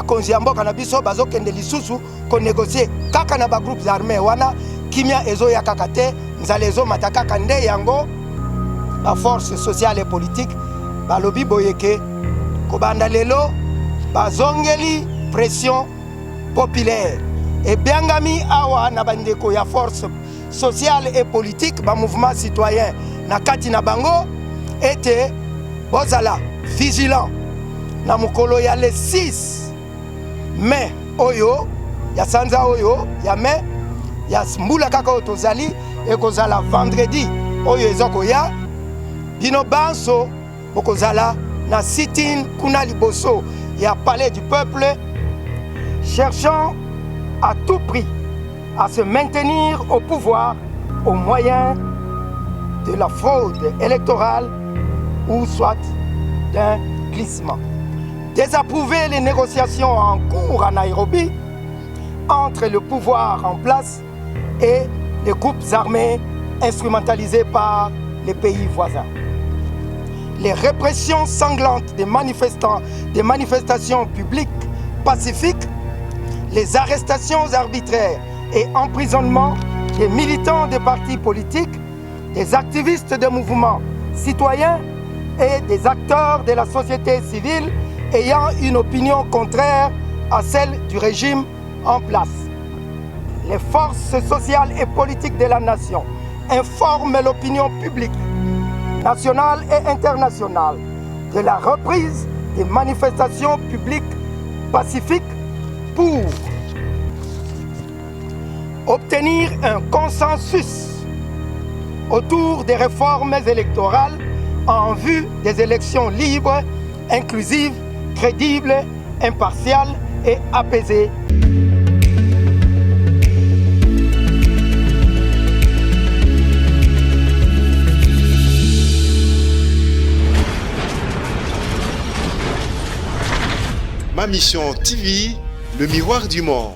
bakonzi ya mboka na biso bazokende lisusu konégocier kaka na bagroupes armés wana kimia ezoya kaka te nzala ezomata kaka nde yango baforce sociale et politique balobi boyeke kobanda lelo bazongeli pression populaire ebiangami awa na bandeko ya force sociale et politique ba mouvement citoyen na kati na bango ete bozala vigilant na mokolo ya le 6 mai oyo ya sanza oyo ya mai ya mbula kaka oyo tozali ekozala vendredi oyo ezokoya bino banso bokozala na sit-in kuna liboso ya palais du peuple cherchant à tout prix à se maintenir au pouvoir au moyen de la fraude électorale ou soit d'un glissement. Désapprouver les négociations en cours à Nairobi entre le pouvoir en place et les groupes armés instrumentalisés par les pays voisins. Les répressions sanglantes des manifestations publiques pacifiques, les arrestations arbitraires et emprisonnements des militants des partis politiques, des activistes de mouvements citoyens et des acteurs de la société civile ayant une opinion contraire à celle du régime en place. Les forces sociales et politiques de la nation informent l'opinion publique nationale et internationale de la reprise des manifestations publiques pacifiques pour obtenir un consensus autour des réformes électorales en vue des élections libres, inclusives, crédibles, impartiales et apaisées. Ma Mission TV, le miroir du monde.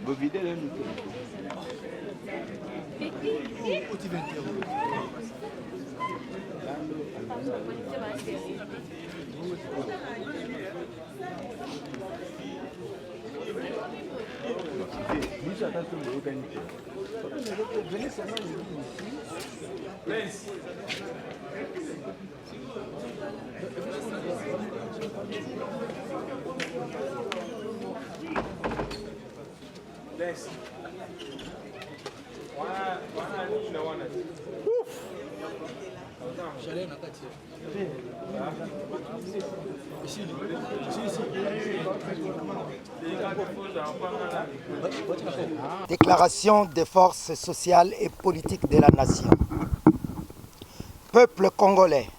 Vou vider là. Déclaration des forces sociales et politiques de la nation. Peuple congolais,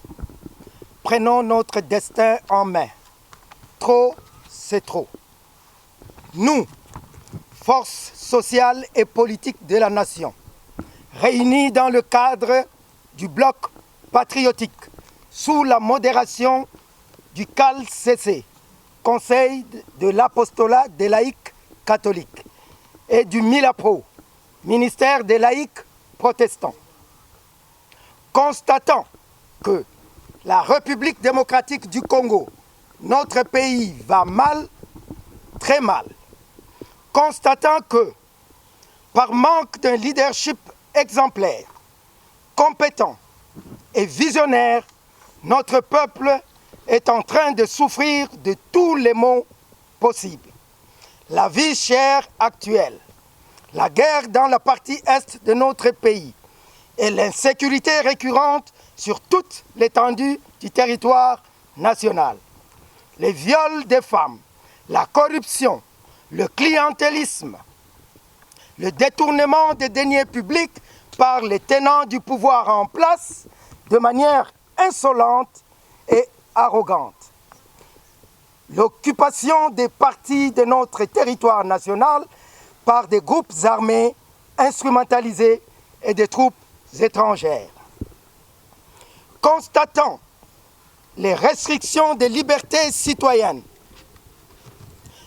prenons notre destin en main. Trop, c'est trop. Nous, forces sociales et politiques de la nation, réunis dans le cadre du bloc patriotique, sous la modération du CALCC, Conseil de l'apostolat des laïcs catholiques, et du MILAPRO, ministère des laïcs protestants. Constatant que la République démocratique du Congo, notre pays, va mal, très mal. Constatant que, par manque d'un leadership exemplaire, compétent et visionnaire, notre peuple est en train de souffrir de tous les maux possibles. La vie chère actuelle, la guerre dans la partie est de notre pays et l'insécurité récurrente sur toute l'étendue du territoire national. Les viols des femmes, la corruption, le clientélisme, le détournement des deniers publics par les tenants du pouvoir en place de manière insolente et arrogante. L'occupation des parties de notre territoire national par des groupes armés instrumentalisés et des troupes étrangères. Constatant les restrictions des libertés citoyennes,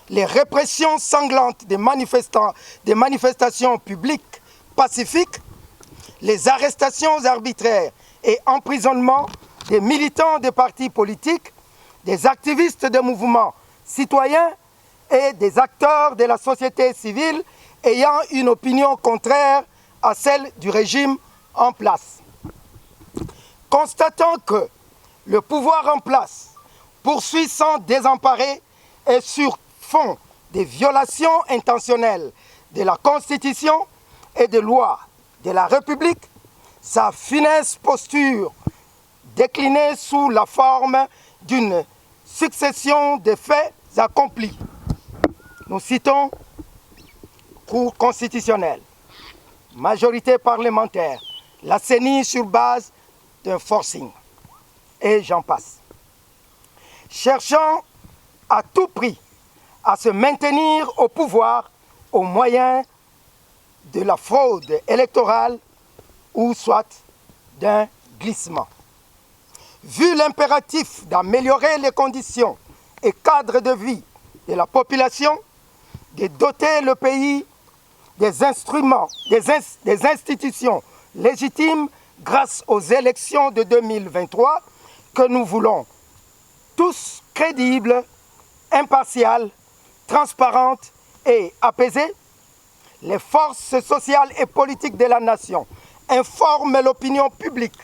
les répressions sanglantes des manifestations publiques pacifiques, les arrestations arbitraires et emprisonnements des militants des partis politiques, des activistes de mouvements citoyens et des acteurs de la société civile ayant une opinion contraire à celle du régime en place. Constatant que le pouvoir en place poursuit sans désemparer et sur fond des violations intentionnelles de la Constitution et des lois de la République, sa funeste posture déclinée sous la forme d'une succession de faits accomplis. Nous citons Cour constitutionnelle, majorité parlementaire, la CENI sur base d'un forcing, et j'en passe. Cherchant à tout prix à se maintenir au pouvoir au moyen de la fraude électorale ou soit d'un glissement. Vu l'impératif d'améliorer les conditions et cadres de vie de la population, de doter le pays des instruments, des institutions légitimes grâce aux élections de 2023 que nous voulons tous crédibles, impartiales, transparentes et apaisées, les forces sociales et politiques de la nation informent l'opinion publique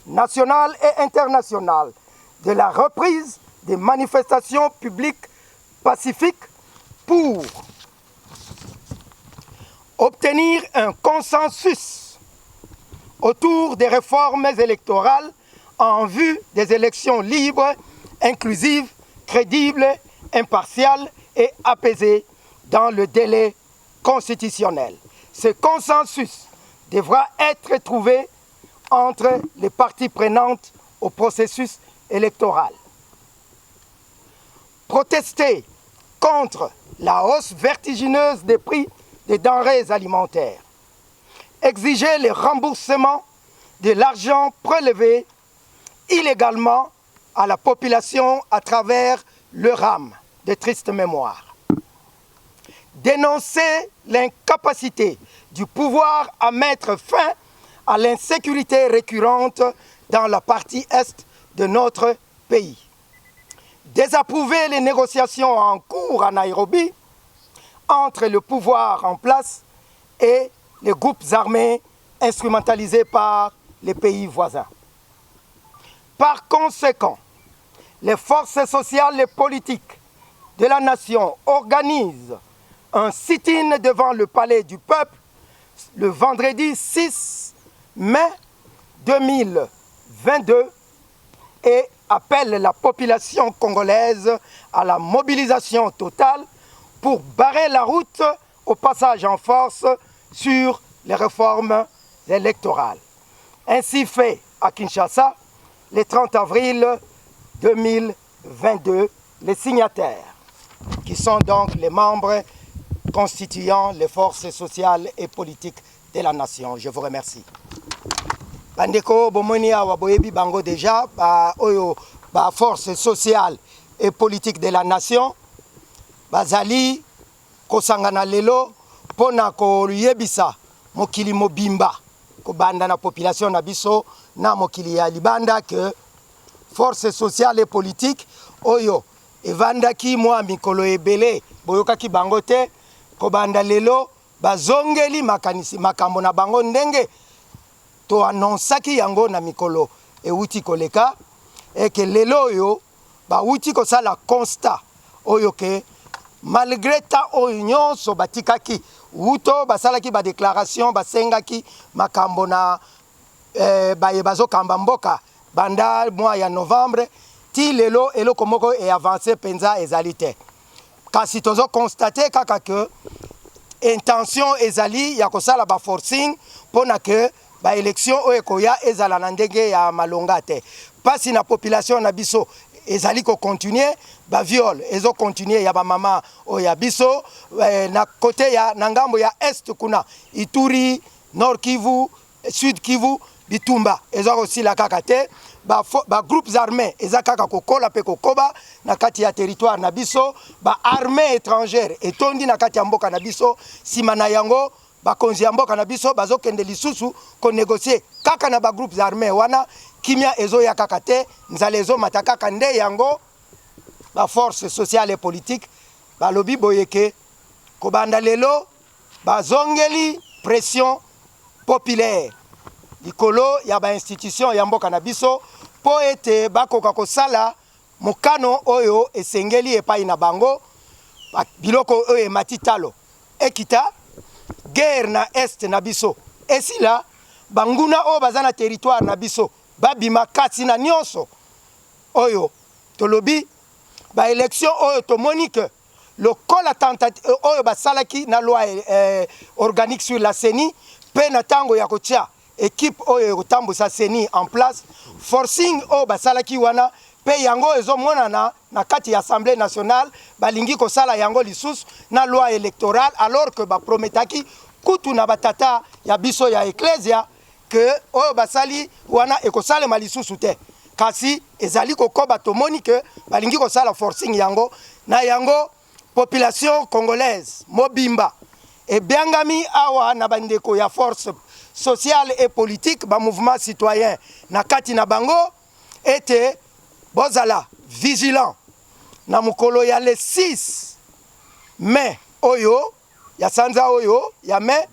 nationale et internationale de la reprise des manifestations publiques pacifiques pour obtenir un consensus autour des réformes électorales en vue des élections libres, inclusives, crédibles, impartiales et apaisées dans le délai constitutionnel. Ce consensus devra être trouvé entre les parties prenantes au processus électoral. Protester contre la hausse vertigineuse des prix des denrées alimentaires. Exiger le remboursement de l'argent prélevé illégalement à la population à travers le RAM de triste mémoire. Dénoncer l'incapacité du pouvoir à mettre fin à l'insécurité récurrente dans la partie est de notre pays. Désapprouver les négociations en cours à Nairobi entre le pouvoir en place et les groupes armés instrumentalisés par les pays voisins. Par conséquent, les forces sociales et politiques de la nation organisent un sit-in devant le palais du peuple le vendredi 6 mai 2022 et appelle la population congolaise à la mobilisation totale pour barrer la route au passage en force sur les réformes électorales. Ainsi fait à Kinshasa, le 30 avril 2022, les signataires, qui sont donc les membres constituant les forces sociales et politiques de la nation. Je vous remercie. Bandeko bomoni awa boyebi bango déjà oyo ba force sociale et politique de la nation bazali kosangana lelo pona ko yebisa mokili mobimba ko banda na population na biso na mokili ya libanda que force sociale et politique oyo evandaki mwa mikolo ebele boyokaki bango te ko banda lelo bazongeli makanisi makambo na bango ndenge to annonsaki yango na mikolo euti koleka et que lelo oyo ba uti ko sala constat oyo ke malgré ta oyo nyonso batikaki uto basalaki ba déclaration basengaki makambo na bazo kamba mboka banda mois ya novembre ti lelo eloko moko e avancé penza ezali te kasi tozo constater kaka que intention ezali ya kosala ba forcing pona que ba élection oyo ekoya ezala na ndenge ya malonga te pasi na population na biso ezali ko continuer ba viol ezo continuer ya ba mama o ya biso na côté ya na ngambo ya est kuna Ituri, Nord Kivu, Sud Kivu bitumba eza aussi la kakate ba groupes armés eza kaka kokola pe kokoba na kati ya territoire na biso ba armée étrangère etondi na kati ya mboka na biso sima na yango bakonzi ya mboka na biso bazokende lisusu ko négocier kaka na ba groupes armés wana kimia ezo ya kakate nzala ezo matakaka nde yango ba force sociale et politique ba lobi boyeke ko banda lelo bazongeli pression populaire likolo ya ba institution ya mboka na biso po ete bakoka kosala mokano oyo esengeli epai na bango biloko oyo emati talo ekita guerre na est na biso esila banguna oyo baza na territoire na biso babima kasi na nyonso oyo tolobi ba élection oyo tomoni que lokola tentative oyo basalaki na loi organique sur la CENI pe na tango ya kotia équipe oyo kotambusa CENI en place forcing oyo basalaki wana pe yango ezomonana na kati ya Assemblée nationale balingi kosala yango lisusu na loi électorale alors que baprometaki kutu na batata ya biso ya ecclesia que oyo basali wana ekosalema lisusu te kasi ezali kokoba tomoni que balingi kosala forcing yango na yango population congolaise mobimba et biangami awa na bandeko ya force sociale et politique ba mouvement citoyen na kati na bango ete bozala vigilant na mukolo ya le 6 mai oyo ya sanza oyo ya mai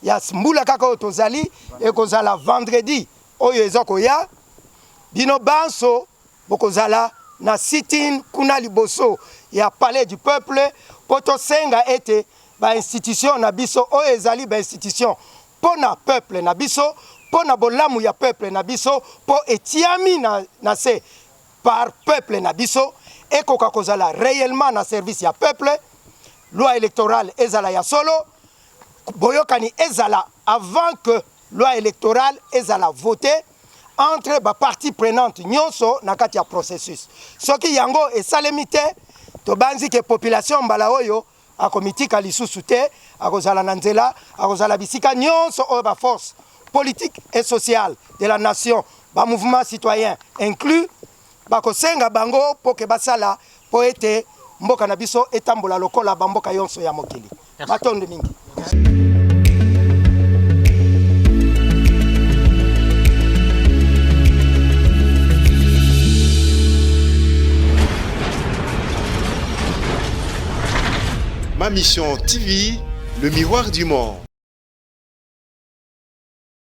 ya mbula kaka oyo tozali ekozala vendredi oyo ezoko ya bino banso bokozala na sit-in kuna liboso ya palais du peuple poto senga ete ba institution na biso oyo ezali ba institution pona peuple na biso pona bolamu ya peuple na biso po etiami na se par peuple na biso ekoka kozala réellement na service ya peuple loi électorale ezala ya solo boyokani ezala avant que loi électorale ezala votée entre ba parties prenantes nyonso na kati ya processus soki yango esalemi te tobanzi ke population mbala oyo akomitika lisusu te akozala na nzela akozala bisika nyonso oyo ba force politique et sociale de la nation ba mouvement citoyen inclus bakosenga bango po ke basala po ete mboka na biso etambola lokola bamboka yonso ya mokili matondo mingi. Ma Mission TV, le miroir du monde.